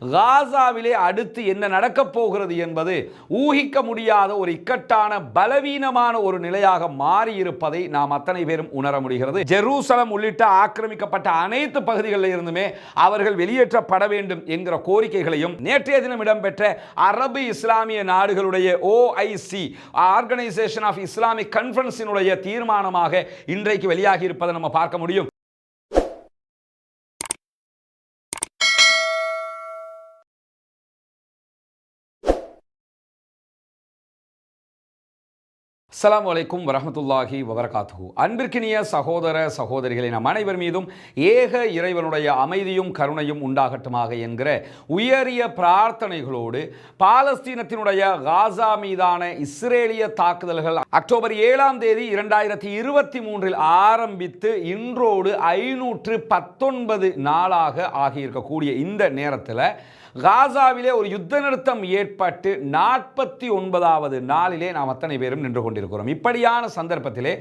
காசாவிலே அடுத்து என்ன நடக்கப் போகிறது என்பது ஊகிக்க முடியாத ஒரு இக்கட்டான பலவீனமான ஒரு நிலையாக மாறியிருப்பதை நாம் அத்தனை பேரும் உணர முடிகிறது. ஜெருசலம் உள்ளிட்ட ஆக்கிரமிக்கப்பட்ட அனைத்து பகுதிகளில் இருந்துமே அவர்கள் வெளியேற்றப்பட வேண்டும் என்கிற கோரிக்கைகளையும் நேற்றைய தினம் இடம்பெற்ற அரபு இஸ்லாமிய நாடுகளுடைய OIC ஆர்கனைசேஷன் ஆஃப் இஸ்லாமிக் கான்ஃபரன்ஸினுடைய தீர்மானமாக இன்றைக்கு வெளியாகி இருப்பதை நம்ம பார்க்க முடியும். அஸ்ஸலாமு அலைக்கும் வரஹ்மத்துல்லாஹி வபரகாத்துஹு. அன்பிற்கினிய சகோதர சகோதரிகளை நம் அனைவர் மீதும் ஏக இறைவனுடைய அமைதியும் கருணையும் உண்டாகட்டுமாக என்கிற உயரிய பிரார்த்தனைகளோடு பாலஸ்தீனத்தினுடைய காசா மீதான இஸ்ரேலிய தாக்குதல்கள் அக்டோபர் 7ஆம் தேதி 2023 ஆரம்பித்து இன்றோடு 519 நாளாக ஆகியிருக்கக்கூடிய இந்த நேரத்தில் காசாவிலே ஒரு யுத்த நிறுத்தம் ஏற்பட்டு 49வது நாளிலே நாம் அத்தனை பேரும் நின்று கொண்டிருக்கிறோம். இப்படியான சந்தர்ப்பத்திலே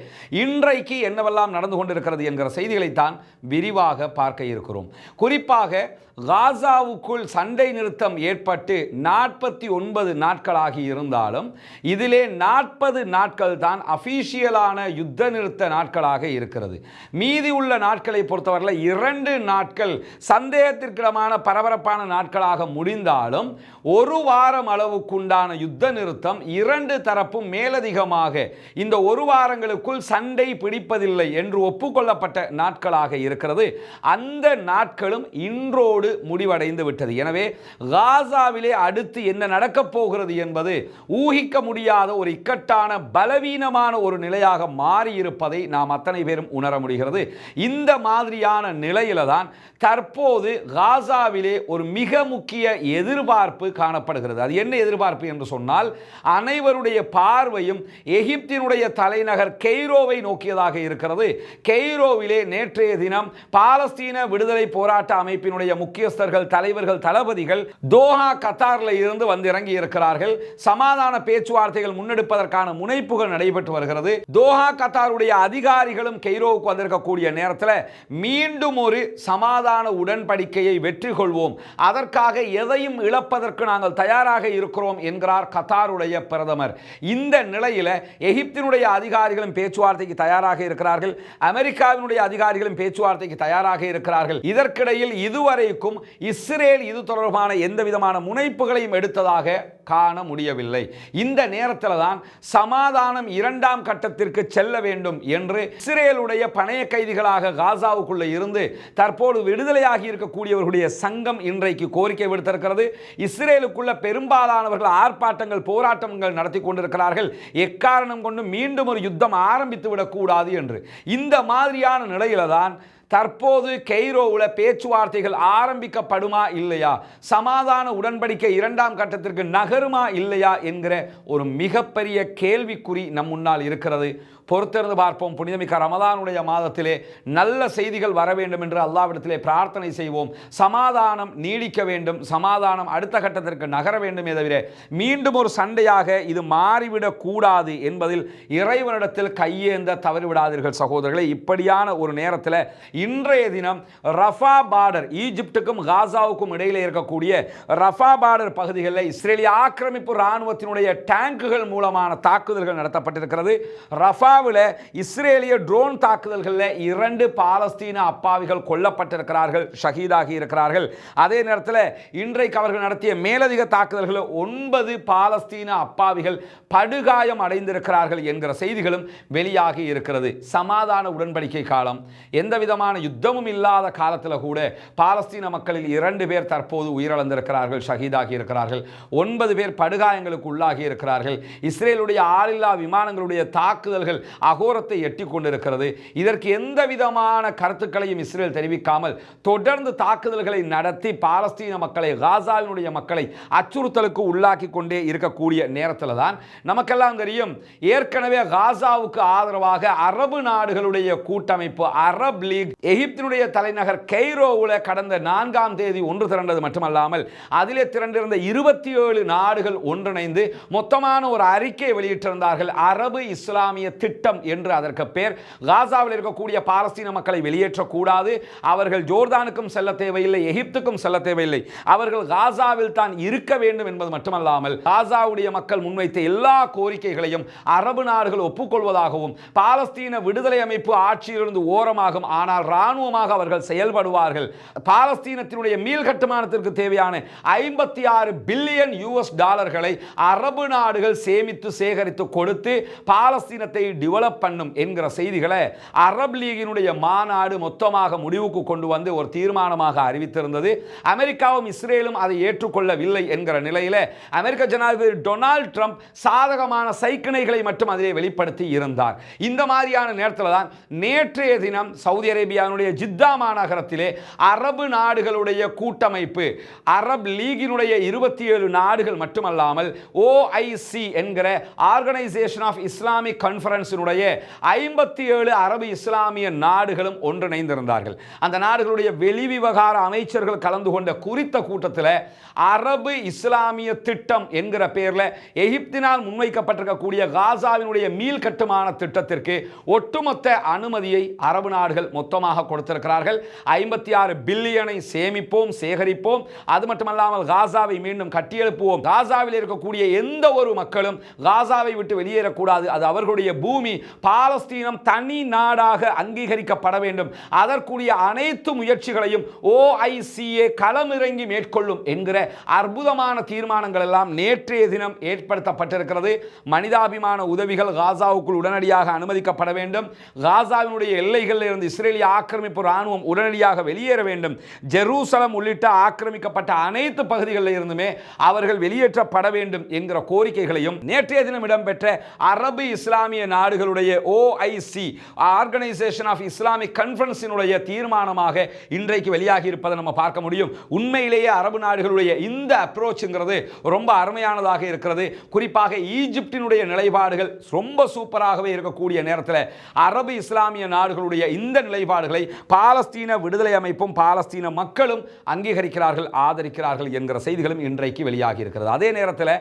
இன்றைக்கு என்னவெல்லாம் நடந்து கொண்டிருக்கிறது என்கிற செய்திகளைத்தான் விரிவாக பார்க்க இருக்கிறோம். குறிப்பாக காசாவுக்குள் சண்டை நிறுத்தம் ஏற்பட்டு 49 நாட்களாகி இருந்தாலும் இதிலே 40 நாட்கள் தான் அபிஷியலான யுத்த நிறுத்த நாட்களாக இருக்கிறது. மீதி உள்ள நாட்களை பொறுத்தவரை 2 நாட்கள் சந்தேகத்திற்கிடமான பரபரப்பான நாட்களாக முடிந்தாலும் ஒரு வாரம் அளவுக்குண்டான யுத்த நிறுத்தம் 2 தரப்பும் மேலதிகமாக இந்த ஒரு வாரங்களுக்குள் சண்டை பிடிப்பதில்லை என்று ஒப்புக்கொள்ளப்பட்ட நாட்களாக இருக்கிறது. அந்த நாட்களும் இன்றோடு முடிவடைந்து விட்டது. எனவே காசாவிலே அடுத்து என்ன நடக்கப் போகிறது என்பது ஊகிக்க முடியாத ஒரு இக்கட்டான பலவீனமான ஒரு நிலையாக மாறியிருப்பதை நாம் அத்தனை பேரும் உணர முடிகிறது. இந்த மாதிரியான நிலையில தான் தற்போது காசாவிலே ஒரு மிக முக்கிய எதிர்பார்ப்பு காணப்படுகிறது. அது என்ன எதிர்பார்ப்பு என்று சொன்னால், அனைவருடைய பார்வையும் எகிப்தினுடைய தலைநகர் கெய்ரோவை நோக்கியதாக இருக்கிறது. கெய்ரோவிலே நேற்றைய தினம் பாலஸ்தீன விடுதலை போராட்ட அமைப்பினுடைய முக்கியஸ்தர்கள், தலைவர்கள், தளபதிகள் தோஹா கத்தாரில் இருந்து வந்து இறங்கி இருக்கிறார்கள். சமாதான பேச்சுவார்த்தைகள் முன்னெடுப்பதற்கான முனைப்புகள் நடைபெற்று வருகிறது. தோஹா கத்தாருடைய அதிகாரிகளும் கெய்ரோவுக்கு வந்திருக்கக்கூடிய நேரத்தில் மீண்டும் ஒரு சமாதான உடன்படிக்கையை வெற்றி கொள்வோம், அதற்காக எதையும் இழப்பதற்கு நாங்கள் தயாராக இருக்கிறோம் என்கிறார் கத்தாருடைய பிரதமர். இந்த நிலையில் எகிப்தினுடைய அதிகாரிகளும் பேச்சுவார்த்தைக்கு தயாராக இருக்கிறார்கள். அமெரிக்காவினுடைய அதிகாரிகளும் பேச்சுவார்த்தைக்கு தயாராக இருக்கிறார்கள். இதற்கிடையில் இதுவரைக்கும் இஸ்ரேல் இது தொடர்பான எந்த விதமான முனைப்புகளையும் எடுத்ததாக காண முடியவில்லை. இந்த நேரத்தில் தான் சமாதானம் 2ஆம் கட்டத்திற்கு செல்ல வேண்டும் என்று இஸ்ரேலுடைய பணைய கைதிகளாக காசாவுக்குள்ள இருந்து தற்போது விடுதலையாகி இருக்கக்கூடியவர்களுடைய சங்கம் இன்றைக்கு கோரிக்கை விடுத்திருக்கிறது. இஸ்ரேலுக்குள்ள பெரும்பாலானவர்கள் ஆர்ப்பாட்டங்கள், போராட்டங்கள் நடத்தி கொண்டிருக்கிறார்கள். எக்காரணம் கொண்டு மீண்டும் ஒரு யுத்தம் ஆரம்பித்து விடக்கூடாது என்று. இந்த மாதிரியான நிலையில தான் தற்போது கெய்ரோவில் பேச்சுவார்த்தைகள் ஆரம்பிக்கப்படுமா இல்லையா, சமாதான உடன்படிக்கை 2ஆம் கட்டத்திற்கு நகருமா இல்லையா என்கிற ஒரு மிகப்பெரிய கேள்விக்குறி நம் முன்னால் இருக்கிறது. பொறுத்திருந்து பார்ப்போம். புனிதமிக்க ரமதானுடைய மாதத்திலே நல்ல செய்திகள் வர வேண்டும் என்று அல்லாஹ்விடத்திலே பிரார்த்தனை செய்வோம். சமாதானம் நீடிக்க வேண்டும், சமாதானம் அடுத்த கட்டத்திற்கு நகர வேண்டுமே தவிர மீண்டும் ஒரு சண்டையாக இது மாறிவிடக் கூடாது என்பதில் இறைவனிடத்தில் கையேந்த தவறிவிடாதீர்கள் சகோதரர்களே. இப்படியான ஒரு நேரத்தில் இன்றைய தினம் ரஃபா பார்டர், ஈஜிப்டுக்கும் காசாவுக்கும் இடையிலே இருக்கக்கூடிய ரஃபா பார்டர் பகுதிகளில் இஸ்ரேலிய ஆக்கிரமிப்பு இராணுவத்தினுடைய டேங்குகள் மூலமான தாக்குதல்கள் நடத்தப்பட்டிருக்கிறது. ரஃபா இஸ்ரேலிய ட்ரோன் தாக்குதல்களில் 2 பாலஸ்தீன அப்பாவிகள் கொல்லப்பட்டிருக்கிறார்கள், ஷஹீதாகி இருக்கிறார்கள். அதே நேரத்தில் இன்றைக்கு அவர்கள் நடத்திய மேலதிக தாக்குதல்களில் 9 பாலஸ்தீன அப்பாவிகள் படுகாயம் அடைந்திருக்கிறார்கள் என்கிற செய்திகளும் வெளியாகி இருக்கிறது. சமாதான உடன்படிக்கை காலம், எந்த விதமான யுத்தமும் இல்லாத காலத்தில் கூட பாலஸ்தீன மக்களில் 2 பேர் தற்போது உயிரிழந்திருக்கிறார்கள், ஷஹீதாகி இருக்கிறார்கள். 9 பேர் படுகாயங்களுக்கு உள்ளாகி இருக்கிறார்கள். இஸ்ரேலுடைய ஆளில்லா விமானங்களுடைய தாக்குதல்கள் அகோரத்தை எட்டி கொண்டிருக்கிறது. இதற்கு எந்த விதமான கருத்துக்களையும் இஸ்ரேல் தெரிவிக்காமல் தொடர்ந்து தாக்குதல்களை நடத்தி பாலஸ்தீன மக்களை, காசாவினுடைய மக்களை அச்சுறுத்தலுக்கு உள்ளாக்கி கொண்டே இருக்கக்கூடிய நேரத்தில் தான் நமக்கெல்லாம் தெரியும், ஏற்கனவே காசாவுக்கு ஆதரவாக அரபு நாடுகளுடைய கூட்டமைப்பு அரப் லீக் எகிப்தினுடைய தலைநகர் கெய்ரோவில் கடந்த 4ஆம் தேதி ஒன்று திரண்டது மட்டுமல்லாமல் அதிலே திரண்டிருந்த 27 நாடுகள் ஒன்றிணைந்து மொத்தமான ஒரு அறிக்கை வெளியிட்டிருந்தார்கள். அரபு இஸ்லாமிய திட்டம் என்று அதற்கு பேர். காசாவில் இருக்கக்கூடிய பாலஸ்தீன மக்களை வெளியேற்றக்கூடாது, அவர்கள் ஜோர்தானுக்கும் செல்ல தேவையில்லை, எகிப்துக்கும் செல்ல தேவையில்லை, அவர்கள் காசாவில் தான் இருக்க வேண்டும் என்பது மட்டுமல்லாமல் காசாவுடைய மக்கள் முன்வைத்த எல்லா கோரிக்கைகளையும் அரபு நாடுகள் ஒப்புக்கொள்வதாகவும் பாலஸ்தீன விடுதலை அமைப்பு ஆட்சியிலிருந்து ஓரமாகும், ஆனால் இராணுவமாக அவர்கள் செயல்படுவார்கள், பாலஸ்தீனத்தினுடைய மீள்கட்டுமானத்திற்கு தேவையான 56 பில்லியன் US டாலர்களை அரபு நாடுகள் சேமித்து சேகரித்து கொடுத்து பாலஸ்தீனத்தை டெவலப் பண்ணும் என்கிற செய்திகளை அரபு லீகினுடைய மாநாடு மொத்தமாக முடிவுக்கு கொண்டு வந்து ஒரு தீர்மானமாக அறிவித்திருந்தது. அமெரிக்காவும் இஸ்ரேலும் அதை ஏற்றுக்கொள்ளவில்லை என்கிற நிலையில் அமெரிக்க ஜனாதிபதி டொனால்ட் ட்ரம்ப் சாதகமான சைக்கிணைகளை மட்டும் அதிலே வெளிப்படுத்தி இருந்தார். இந்த மாதிரியான நேரத்தில் தான் நேற்றைய தினம் சவுதி அரேபியாவுடைய ஜித்தா மாநகரத்திலே அரபு நாடுகளுடைய கூட்டமைப்பு, அரபு லீகினுடைய 27 நாடுகள் மட்டுமல்லாமல் OIC என்கிற ஆர்கனைசேஷன் ஆஃப் இஸ்லாமிக் கான்ஃபரன்ஸினுடைய 57 அரபு இஸ்லாமிய நாடுகளும் ஒன்றிணைந்திருந்தார்கள். அந்த நாடுகளுடைய வெளிவிவகார அமைச்சர்கள் கலந்து கொண்ட குறித்த கூட்டத்தில் அரபு இஸ்லாமிய திட்டம் என்கிற பெயரில் எகிப்தினால் முன்வைக்கப்பட்டிருக்கக்கூடிய காசாவினுடைய மீள் கட்டுமான திட்டத்திற்கு ஒட்டுமொத்த அனுமதியை அரபு நாடுகள் மொத்தமாக கொடுத்திருக்கிறார்கள். 56 பில்லியனை சேமிப்போம், சேகரிப்போம், அது மட்டுமல்லாமல் காசாவை மீண்டும் கட்டியெழுப்புவோம், காசாவில் இருக்கக்கூடிய எந்த ஒரு மக்களும் காசாவை விட்டு வெளியேறக்கூடாது, அது அவர்களுடைய பூமி, பாலஸ்தீனம் தனி நாடாக அங்கீகரிக்கப்பட வேண்டும், அதற்குரிய அனைத்து முயற்சிகளையும் OICA களமிறங்கி மேற்கொள்ளும் என்கிற அற்புதமான தீர்மானங்கள் எல்லாம் நேற்றைய தினம் ஏற்படுத்தப்பட்டிருக்கிறது. மனிதாபிமான உதவிகள் காசாவுக்குள் உடனடியாக அனுமதிக்கப்பட வேண்டும், காசாவினுடைய எல்லைகளில் இருந்து இஸ்ரேலிய ஆக்கிரமிப்பு ராணுவம் உடனடியாக வெளியேற வேண்டும், ஜெருசலம் உள்ளிட்ட ஆக்கிரமிக்கப்பட்ட அனைத்து பகுதிகளில் இருந்துமே அவர்கள் வெளியேற்றப்பட வேண்டும் என்கிற கோரிக்கைகளையும் நேற்றைய தினம் இடம்பெற்ற அரபு இஸ்லாமிய நாடுகளுடைய OIC ஆர்கனைசேஷன் ஆஃப் இஸ்லாமிக் கான்ஃபரன்ஸினுடைய தீர்மானமாக இன்றைக்கு வெளியாகி இருப்பதை நம்ம பார்க்க முடியும். உண்மையிலேயே அரபு நாடுகளுடைய இந்த அப்ரோச்ங்கிறது ரொம்ப அருமையானதாக இருக்கிறது. குறிப்பாக ஈஜிப்டினுடைய நிலைப்பாடுகள் ரொம்ப சூப்பராகவே இருக்கக்கூடிய நேரத்தில் அரபு இஸ்லாமிய நாடுகளுடைய இந்த நிலைப்பாடுகளை பாலஸ்தீன விடுதலை அமைப்பும் பாலஸ்தீன மக்களும் அங்கீகரிக்கிறார்கள், ஆதரிக்கிறார்கள் என்கிற செய்திகளும் இன்றைக்கு வெளியாகி இருக்கிறது. அதே நேரத்தில்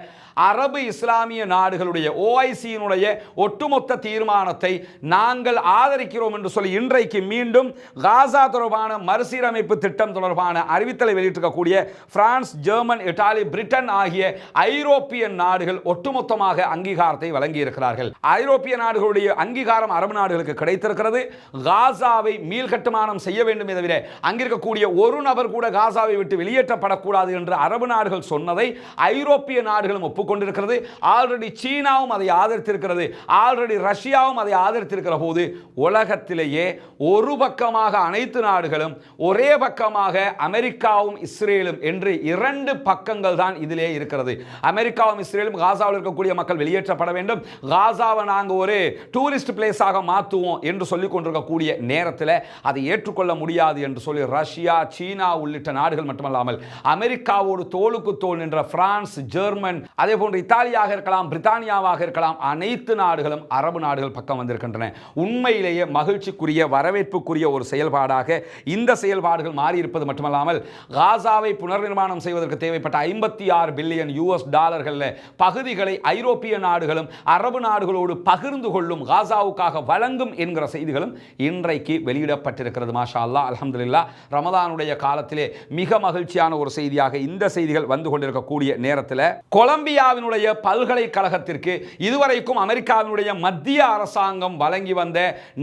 அரபு இஸ்லாமிய நாடுகளுடைய OIC-னுடைய ஒட்டுமொத்த தீர்மானத்தை நாங்கள் ஆதரிக்கிறோம் என்று சொல்லி இன்றைக்கு மீண்டும் காசா தொடர்பான மறுசீரமைப்பு திட்டம் தொடர்பான அறிவித்தலை வெளியிட்டிருக்கக்கூடிய பிரான்ஸ், ஜெர்மன், இத்தாலி, பிரிட்டன் ஆகிய ஐரோப்பிய நாடுகள் ஒட்டுமொத்தமாக அங்கீகாரத்தை வழங்கி இருக்கிறார்கள். ஐரோப்பிய நாடுகளுடைய அங்கீகாரம் அரபு நாடுகளுக்கு கிடைத்திருக்கிறது. காசாவை மீள்கட்டுமானம் செய்ய வேண்டும் தவிர அங்கிருக்கக்கூடிய ஒரு நபர் கூட காசாவை விட்டு வெளியேற்றப்படக்கூடாது என்று அரபு நாடுகள் சொன்னதை ஐரோப்பிய நாடுகளும் ஒப்புக்கொண்டிருக்கிறது. ஆல்ரெடி சீனாவும் அதை ஆதரித்திருக்கிறது, ஆல்ரெடி ரஷ்யாவும் அதை ஆதரித்திருக்கிற போது உலகத்திலேயே ஒரு பக்கமாக அனைத்து நாடுகளும், ஒரே பக்கமாக அமெரிக்காவும் இஸ்ரேலும் என்று இரண்டு பக்கங்கள் தான் இதிலே இருக்கிறது. அமெரிக்காவும் இஸ்ரேலும் காசாவில் இருக்கக்கூடிய மக்கள் வெளியேற்றப்பட வேண்டும், காசாவை நாங்கள் ஒரு டூரிஸ்ட் பிளேஸாக மாற்றுவோம் என்று சொல்லிக் கொண்டிருக்கக்கூடிய நேரத்தில் அதை ஏற்றுக்கொள்ள முடியாது என்று சொல்லி ரஷ்யா, சீனா உள்ளிட்ட நாடுகள் மட்டுமல்லாமல் அமெரிக்காவோடு தோளுக்கு தோள் நின்ற பிரான்ஸ், ஜெர்மன், அதே போன்று இத்தாலியாக இருக்கலாம், பிரித்தானியாவாக இருக்கலாம், அனைத்து நாடுகளும் அரபு நாடுகள் பக்கம் வந்திருக்கின்றன. உண்மையிலேயே மகிழ்ச்சிக்குரிய, வரவேற்புக்குரிய ஒரு செயல்பாடாக இந்த செயல்பாடுகள் மாறியிருப்பது மட்டுமல்லாமல் காசாவை புனர்நிர்மாணம் செய்வதற்கு தேவைப்பட்ட 56 பில்லியன் US டாலர்கள் பகுதிகளை ஐரோப்பிய நாடுகளும் அரபு நாடுகளோடு பகிர்ந்து கொள்ளும், காசாவுக்காக வழங்கும் என்கிற செய்திகளும் இன்றைக்கு வெளியிடப்பட்டிருக்கிறது. மாஷா அல்லாஹ், அல்ஹம்துலில்லாஹ். ரமதானுடைய காலத்திலே மிக மகிழ்ச்சியான ஒரு செய்தியாக இந்த செய்திகள் வந்து கொண்டிருக்கக்கூடிய நேரத்தில் கொலம்பியாவினுடைய பல்கலைக்கழகத்திற்கு இதுவரைக்கும் அமெரிக்காவினுடைய மத்திய அரசாங்கம் வழங்கி வந்த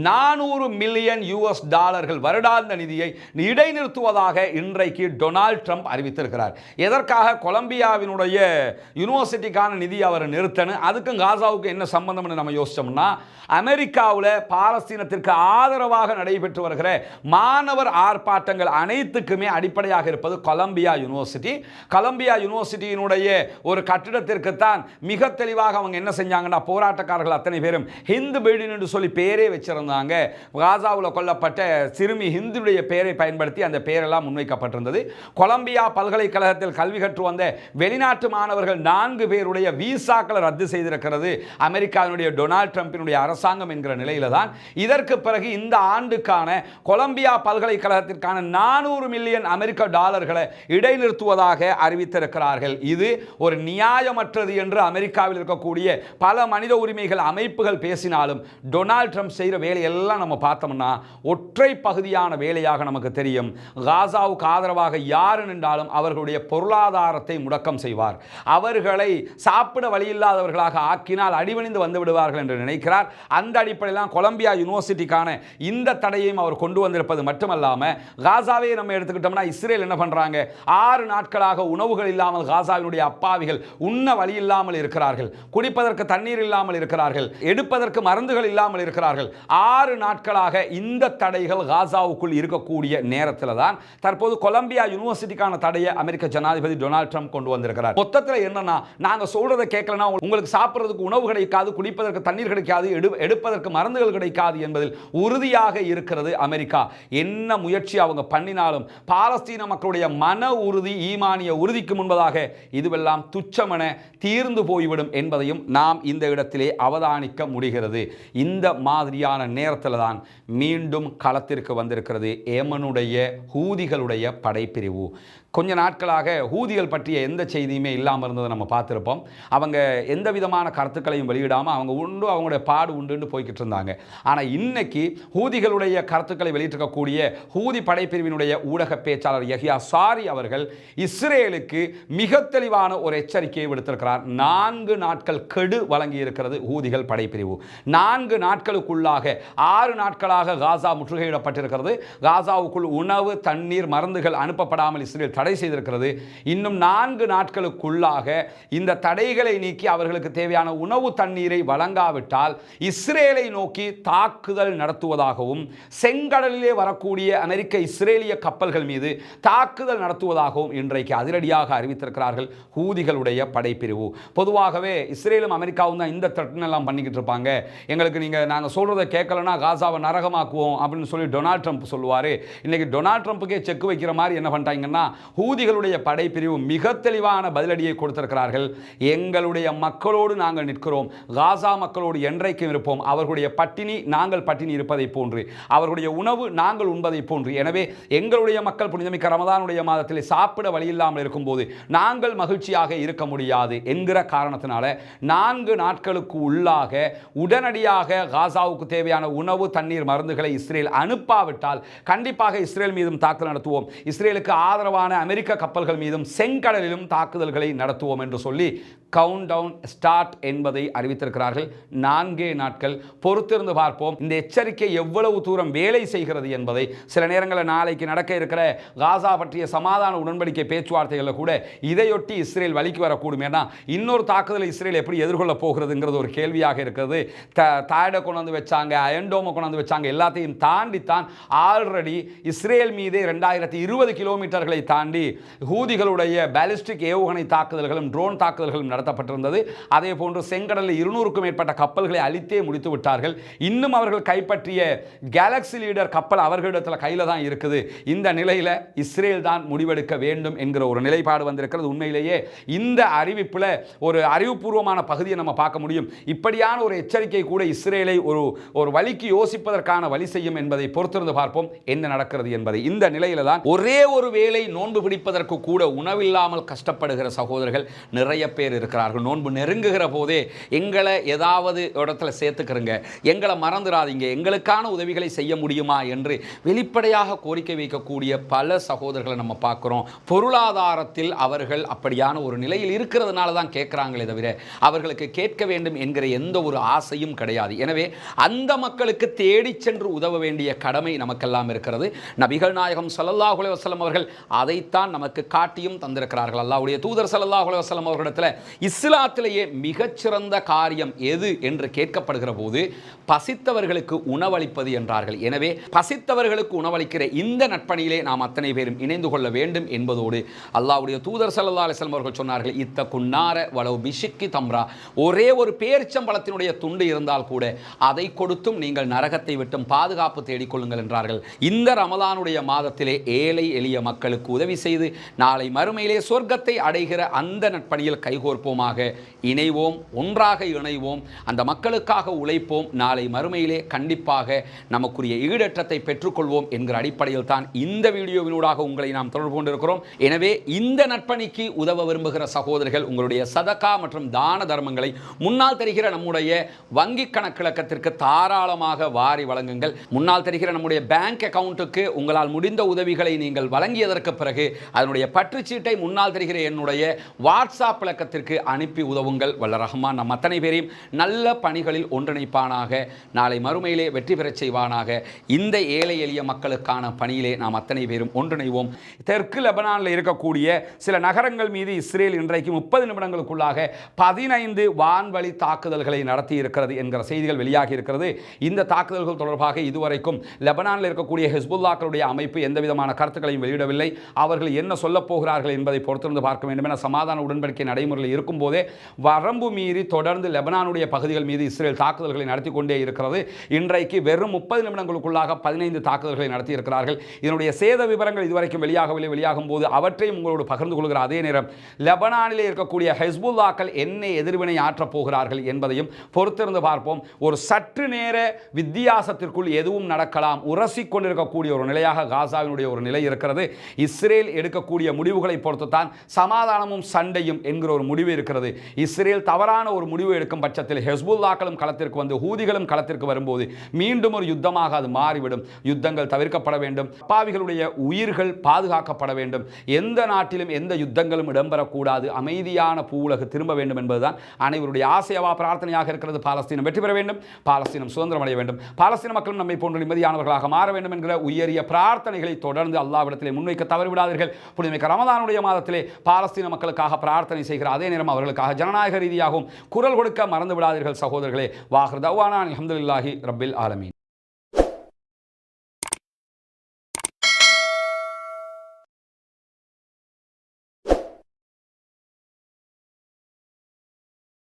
400 மில்லியன் US டாலர்கள் வருடாந்த நிதியை இடைநிறுத்துவதாக இன்றைக்கு டொனால்ட் ட்ரம்ப் அறிவித்திருக்கிறார். எதற்காக கொலம்பியாவினுடைய யூனிவர்சிட்டிக்கான நிதி அவர் நிறுத்தணும், அதுக்கும் காசாவுக்கு என்ன சம்பந்தம்னு நம்ம யோசிச்சோம்னா, அமெரிக்காவில் பாலஸ்தீனத்திற்கு ஆதரவாக நடைபெற்று வருகிற மாணவர் ஆர்ப்பாட்டங்கள் அனைத்துக்குமே அடிப்படையாக இருப்பது கொலம்பியா யூனிவர்சிட்டி. கொலம்பியா யூனிவர்சிட்டியினுடைய ஒரு கட்டிடத்திற்கு தான் மிக தெளிவாக அவங்க என்ன செஞ்சாங்கன்னா, போராட்டக்காரர்கள் அத்தனை பேரும் ஹிந்து பில்டிங் என்று சொல்லி பேரே வச்சிருந்தாங்க. காசாவில் கொல்லப்பட்ட சிறுமி ஹிந்துடைய பெயரை பயன்படுத்தி அந்த பெயரெல்லாம் முன்வைக்கப்பட்டிருந்தது. கொலம்பியா பல்கலைக்கழகத்தில் கல்வி கற்று வந்த வெளிநாட்டு மாணவர்கள் 4 பேருடைய விசாக்களை ரத்து செய்திருக்கிறது அமெரிக்காவினுடைய டொனால்ட் ட்ரம்பினுடைய அரசாங்கம் என்கிற நிலையில தான் இதற்கு பிறகு இந்த ஆண்டுக்கான பகுதியான கொலம்பியா பல்கலைக்கழகத்திற்கான 400 மில்லியன் அமெரிக்க டாலர்களை இடைநிறுத்துவதாக அறிவித்திருக்கிறார்கள். இது ஒரு நியாயமற்றது என்று அமெரிக்காவில் இருக்கக்கூடிய பல மனித உரிமைகள் அமைப்புகள் பேசினாலும் டொனால்ட் ட்ரம்ப் செய்கிற வேலையெல்லாம் நம்ம பார்த்தோம்னா ஒற்றை பகுதியான வேலையாக நமக்கு தெரியும். காசாவுக்கு ஆதரவாக யார் நின்றாலும் அவர்களுடைய பொருளாதாரத்தை முடக்கம் செய்வார். அவர்களை சாப்பிட வழியில்லாதவர்களாக ஆக்கினால் அடிபணிந்து வந்து விடுவார்கள் என்று நினைக்கிறார். அந்த அடிப்படையில் கொலம்பியா யூனிவர்சிட்டிக்கான இந்த தடையையும் அவர் கொண்டு வந்திருப்பது மட்டுமல்லாமல், காசாவை நம்ம எடுத்துக்கிட்டோம்னா இஸ்ரேல் என்ன பண்றாங்க, 6 நாட்களாக உணவுகள் இல்லாமல் காசாவினுடைய அப்பாவிகள் உண்ண வழி இல்லாமல் இருக்கிறார்கள், குடிப்பதற்கு தண்ணீர் இல்லாமல் இருக்கிறார்கள், எடுப்பதற்கு மருந்துகள் இல்லாமல் இருக்கிறார்கள். 6 நாட்களாக இந்த தடைகள் காசாவுக்குள் இருக்கக்கூடிய நேரத்தில் தான் தற்போது கொலம்பியா யூனிவர்சிட்டிக்கான தடையை அமெரிக்க ஜனாதிபதி டொனால்ட் ட்ரம்ப் கொண்டு வந்திருக்கிறார். மொத்தத்தில் என்னன்னா, நாங்க சொல்றதை கேட்கலனா உங்களுக்கு சாப்பிடுறதுக்கு உணவு கிடைக்காது, குடிப்பதற்கு தண்ணீர் கிடைக்காது, எடுப்பதற்கு மருந்துகள் கிடைக்காது என்பதில் உறுதியாக இருக்கிறது அமெரிக்கா. என்ன முயற்சி அவங்க பண்ணினாலும் பாலஸ்தீன மக்களுடைய மன உறுதி, ஈமானிய உறுதிக்கு முன்பதாக இதுவெல்லாம் துச்சமென தீர்ந்து போய்விடும் என்பதையும் நாம் இந்த இடத்திலே அவதானிக்க முடிகிறது. இந்த மாதிரியான நேரத்தில் தான் மீண்டும் களத்திற்கு வந்திருக்கிறது ஏமனுடைய ஹூதிகளுடைய படைப்பிரிவு. கொஞ்ச நாட்களாக ஹூதிகள் பற்றிய எந்த செய்தியுமே இல்லாமல் இருந்ததை நம்ம பார்த்துருப்போம். அவங்க எந்த விதமான கருத்துக்களையும் வெளியிடாமல் அவங்க உண்டு, அவங்களுடைய பாடு உண்டுன்னு போய்கிட்டு இருந்தாங்க. ஆனால் இன்னைக்கு ஹூதிகளுடைய கருத்துக்களை வெளியிட்டிருக்கக்கூடிய ஹூதி படைப்பிரிவினுடைய ஊடக பேச்சாளர் யஹ்யா சாரி அவர்கள் இஸ்ரேலுக்கு மிக தெளிவான ஒரு எச்சரிக்கையை விடுத்திருக்கிறார். 4 நாட்கள் கெடு வழங்கி இருக்கிறது ஹூதிகள் படைப்பிரிவு. 4 நாட்களுக்குள்ளாக 6 நாட்களாக காசா முற்றுகையிடப்பட்டிருக்கிறது. காசாவுக்குள் உணவு, தண்ணீர், மருந்துகள் அனுப்பப்படாமல் இஸ்ரேல் தடை செய்திருக்கிறது. இன்னும் 4 நாட்களுக்குள்ளாக இந்த தடைகளை நீக்கி அவர்களுக்கு தேவையான உணவு தண்ணீரை வழங்காவிட்டால் இஸ்ரேலை நோக்கி தாக்குதல் நடத்துவதாகவும், செங்கடலிலே வரக்கூடிய அமெரிக்க இஸ்ரேலிய கப்பல்கள் மீது தாக்குதல் நடத்துவதாகவும் இன்றைக்கு அதிரடியாக அறிவித்திருக்கிறார்கள் ஹூதிகளுடைய படைப்பிரிவு. பொதுவாகவே இஸ்ரேலும் அமெரிக்காவும் தான் இந்த த்ரெட்னெல்லாம் பண்ணிக்கிட்டு இருப்பாங்க. எங்களுக்கு நாங்கள் சொல்றதை கேட்கலன்னா காசாவை நரகமாக்குவோம் அப்படின்னு சொல்லி டொனால்ட் ட்ரம்ப் சொல்லுவார். இன்னைக்கு டொனால்ட் ட்ரம்ப்புக்கே செக் வைக்கிற மாதிரி என்ன பண்ணிட்டாங்கன்னா, ஹூதிகளுடைய படைப்பிரிவு மிக தெளிவான பதிலடியை கொடுத்திருக்கிறார்கள். எங்களுடைய மக்களோடு நாங்கள் நிற்கிறோம், காசா மக்களோடு என்றைக்கும் இருப்போம். அவர்களுடைய பட்டினி நாங்கள் பட்டினி இருப்பதை போன்று, அவர்களுடைய உணவு நாங்கள் உண்பதை போன்று. எனவே எங்களுடைய மக்கள் புனிதமிக்க ரமதானுடைய மாதத்தில் சாப்பிட வழியில்லாமல் இருக்கும்போது நாங்கள் மகிழ்ச்சியாக இருக்க முடியாது என்கிற காரணத்தினால 4 நாட்களுக்கு உள்ளாக உடனடியாக காசாவுக்கு தேவையான உணவு, தண்ணீர், மருந்துகளை இஸ்ரேல் அனுப்பாவிட்டால் கண்டிப்பாக இஸ்ரேல் மீதும் தாக்குதல் நடத்துவோம், இஸ்ரேலுக்கு ஆதரவான அமெரிக்க கப்பல்கள் மீதும் செங்கடலிலும் தாக்குதல்களை நடத்துவோம் என்று சொல்லி கவுண்ட் டவுன் ஸ்டார்ட் என்பதை அறிவித்திருக்கிறார்கள். 4 நாட்கள் பொறுத்திருந்து பார்ப்போம் இந்த எச்சரிக்கை எவ்வளவு தூரம் வேலை செய்கிறது என்பதை. சில நேரங்களில் நாளைக்கு நடக்க இருக்கிற காசா பற்றிய சமாதான உடன்படிக்கை பேச்சுவார்த்தைகளில் கூட இதையொட்டி இஸ்ரேல் வலிக்கு வரக்கூடும். ஏன்னா இன்னொரு தாக்குதலை இஸ்ரேல் எப்படி எதிர்கொள்ள போகிறதுங்கிறது ஒரு கேள்வியாக இருக்கிறது. தாயடை கொண்டு வந்து வச்சாங்க, அயன்டோமை கொண்டு வந்து வச்சாங்க, எல்லாத்தையும் தாண்டித்தான் ஆல்ரெடி இஸ்ரேல் மீது 2020 கிலோமீட்டர்களை தாண்டி ஹூதிகளுடைய பாலிஸ்டிக் ஏவுகணை தாக்குதல்களும் ட்ரோன் தாக்குதல்களும் நடத்தப்பட்டிருந்தது. அதே போன்று செங்கடலில் 200க்கும் மேற்பட்ட கப்பல்களை அழித்தே முடித்து விட்டார்கள். இன்னும் அவர்கள் கைப்பற்றிய கேலக்ஸி லீடர் கப்பல் அவர்களிடத்தில் கையில் தான் இருக்குது. இந்த நிலையில் இஸ்ரேல் தான் முடிவெடுக்க வேண்டும் என்கிற ஒரு நிலைப்பாடு வந்திருக்கிறது. உண்மையிலேயே இந்த அறிவிப்பில் ஒரு அறிவுபூர்வமான பகுதியை நம்ம பார்க்க முடியும். இப்படியான ஒரு எச்சரிக்கை கூட இஸ்ரேலை ஒரு வழிக்கு யோசிப்பதற்கான வழி செய்யும் என்பதை பொறுத்திருந்து பார்ப்போம் என்ன நடக்கிறது என்பதை. இந்த நிலையில தான் ஒரே ஒரு வேளை நோன்பு பிடிப்பதற்கு கூட உணவில்லாமல் கஷ்டப்படுகிற சகோதரர்கள் நிறைய பேர் இருக்கிறார்கள். நோன்பு நெருங்குகிற போதே எங்களை ஏதாவது இடத்துல சேர்த்துக்கிறங்க, எங்களை மறந்துடாதீங்க, எங்களுக்கான உதவிகளை செய்ய முடியுமா என்று வெளிப்படையாக கோரிக்கை வைக்கக்கூடிய பல சகோதரர்களை நம்ம பார்க்கிறோம். பொருளாதாரத்தில் அவர்கள் அப்படியான ஒரு நிலையில் இருக்கிறதுனால தான் கேட்கிறாங்களே தவிர அவர்களுக்கு கேட்க வேண்டும் என்கிற எந்த ஒரு ஆசையும் கிடையாது. எனவே அந்த மக்களுக்கு தேடி சென்று உதவ வேண்டிய கடமை நமக்கெல்லாம் இருக்கிறது. நபிகள் நாயகம் ஸல்லல்லாஹு அலைஹி வஸல்லம் அவர்கள் அதைத்தான் நமக்கு காட்டியும் தந்திருக்கிறார்கள். அல்லாஹ்வுடைய தூதர் ஸல்லல்லாஹு அலைஹி வஸல்லம் அவர்களிடத்தில் இஸ்லாத்திலேயே மிகச்சிறந்த காரியம் எது என்று கேட்கப்படுகிற போது பசித்தவர்களுக்கு உணவளிப்பது என்றார்கள். எனவே பசித்தவர்களுக்கு உணவளிக்கிற இந்த நட்பணியிலே நாம் அத்தனை பேரும் இணைந்து கொள்ள வேண்டும் என்பதோடு அல்லாஹ்வுடைய தூதர் ஸல்லல்லாஹு அலைஹி வஸல்லம் அவர்கள் சொன்னார்கள், இத்தகுன்னார வலவ் பிஷிக்கி தம்ரா, ஒரே ஒரு பேரிச்சம்பழத்தினுடைய துண்டு இருந்தால் கூட அதை கொடுத்தும் நீங்கள் நரகத்தை விட்டும் பாதுகாப்பு தேடிக்கொள்ளுங்கள் என்றார்கள். இந்த ரமலானுடைய மாதத்திலே ஏழை எளிய மக்களுக்கு உதவி உதவி செய்து நாளை மறுமையிலே சொர்க்கத்தை அடைகிற அந்த நட்பணியில் கைகோர்ப்போமாக, இணைவோம், ஒன்றாக இணைவோம், அந்த மக்களுக்காக உழைப்போம். நாளை மறுமையிலே கண்டிப்பாக நமக்குரிய ஈடேற்றத்தை பெற்றுக்கொள்வோம் என்கிற அடிப்படையில் தான் இந்த வீடியோவினூடாக உங்களை நாம் தொடர்பு கொண்டிருக்கிறோம். எனவே இந்த நட்பணிக்கு உதவ விரும்புகிற சகோதரர்கள் உங்களுடைய சதகா மற்றும் தான தர்மங்களை முன்னால் தெரிகிற நம்முடைய வங்கி கணக்கிழக்கத்திற்கு தாராளமாக வாரி வழங்குங்கள். முன்னால் தெரிகிற நம்முடைய பேங்க் அக்கவுண்ட்டுக்கு உங்களால் முடிந்த உதவிகளை நீங்கள் வழங்கியதற்கு பிறகு அதனுடைய பற்றுச்சீட்டை முன்னால் தெரிகிற என்னுடைய வாட்ஸ்அப் இலக்கத்திற்கு அனுப்பி உதவுங்கள். வல்ல ரஹ்மான் நம் அத்தனை பேரையும் நல்ல பணிகளில் ஒன்றிணைப்பானாக, நாளை மறுமையிலே வெற்றி பெறச் செய்வானாக. இந்த ஏழை எளிய மக்களுக்கான பணியிலே நாம் அத்தனை பேரும் ஒன்றிணைவோம். தெற்கு லெபனானில் இருக்கக்கூடிய சில நகரங்கள் மீது இஸ்ரேல் இன்றைக்கு 30 நிமிடங்களுக்குள்ளாக 15 வான்வழி தாக்குதல்களை நடத்தி இருக்கிறது என்கிற செய்திகள் வெளியாகி இருக்கிறது. இந்த தாக்குதல்கள் தொடர்பாக இதுவரைக்கும் லெபனானில் இருக்கக்கூடிய ஹிஸ்புல்லாக்களுடைய அமைப்பு எந்த விதமான கருத்துக்களையும் வெளியிடவில்லை. அவர்கள் என்ன சொல்லப் போகிறார்கள் என்பதை பொறுத்திருந்து பார்க்க வேண்டும் என சமாதான உடன்படிக்கை நடைமுறையில் இருக்கும் போதே வரம்பு மீறி தொடர்ந்து லெபனானுடைய பகுதிகள் மீது இஸ்ரேல் தாக்குதல்களை நடத்தி கொண்டே இருக்கிறது. இன்றைக்கு வெறும் 30 நிமிடங்களுக்குள்ளாக 15 தாக்குதல்களை நடத்தி இருக்கிறார்கள். இதனுடைய சேத விவரங்கள் இதுவரைக்கும் வெளியாகவில்லை. வெளியாகும் போது அவற்றையும் உங்களோடு பகிர்ந்து கொள்கிற அதே நேரம் லெபனானிலே இருக்கக்கூடிய ஹிஸ்புல்லாக்கள் என்ன எதிர்வினை ஆற்றப் போகிறார்கள் என்பதையும் பொறுத்திருந்து பார்ப்போம். ஒரு சற்று நேர வித்தியாசத்திற்குள் எதுவும் நடக்கலாம். உரசிக் கொண்டிருக்கக்கூடிய ஒரு நிலையாக காசாவினுடைய ஒரு நிலை இருக்கிறது. இஸ்ரேல் எடுக்கக்கூடிய முடிவுகளை பொறுத்து தான் சமாதானமும் சண்டையும் என்கிற ஒரு முடிவு இருக்கிறது. இஸ்ரேல் தவறான ஒரு முடிவு எடுக்கும் பட்சத்தில் ஹிஸ்புல்லாக்களும் களத்திற்கு வந்து ஹூதிகளும் களத்திற்கு வரும்போது மீண்டும் ஒரு யுத்தமாக அது மாறிவிடும். யுத்தங்கள் தவிர்க்கப்பட வேண்டும். பாவிகளுடைய உயிர்கள் பாதுகாக்கப்பட வேண்டும். எந்த நாட்டிலும் எந்த யுத்தங்களும் இடம்பெறக்கூடாது. அமைதியான பூவுலகு திரும்ப வேண்டும் என்பதுதான் அனைவருடைய ஆசையவா பிரார்த்தனையாக இருக்கிறது. பாலஸ்தீனம் வெற்றி பெற வேண்டும், பாலஸ்தீனம் சுதந்திரம் அடைய வேண்டும், பாலஸ்தீன மக்களும் நம்மை போன்ற நிம்மதியானவர்களாக மாற வேண்டும் என்கிற உயரிய பிரார்த்தனைகளை தொடர்ந்து அல்லாஹ்விடத்திலே முன்வைக்க தவறிவிடாதீர்கள். புனிதமிக்க ரமதானுடைய மாதத்திலே பாலஸ்தீன மக்களுக்காக பிரார்த்தனை செய்கிற அதே நேரம் அவர்களுக்காக ஜனநாயக ரீதியாகவும் குரல் கொடுக்க மறந்து விடாதீர்கள் சகோதரர்களே. வாஹிர் தஅவானா அல்ஹம்துலில்லாஹி ரப்பில் ஆலமீன்.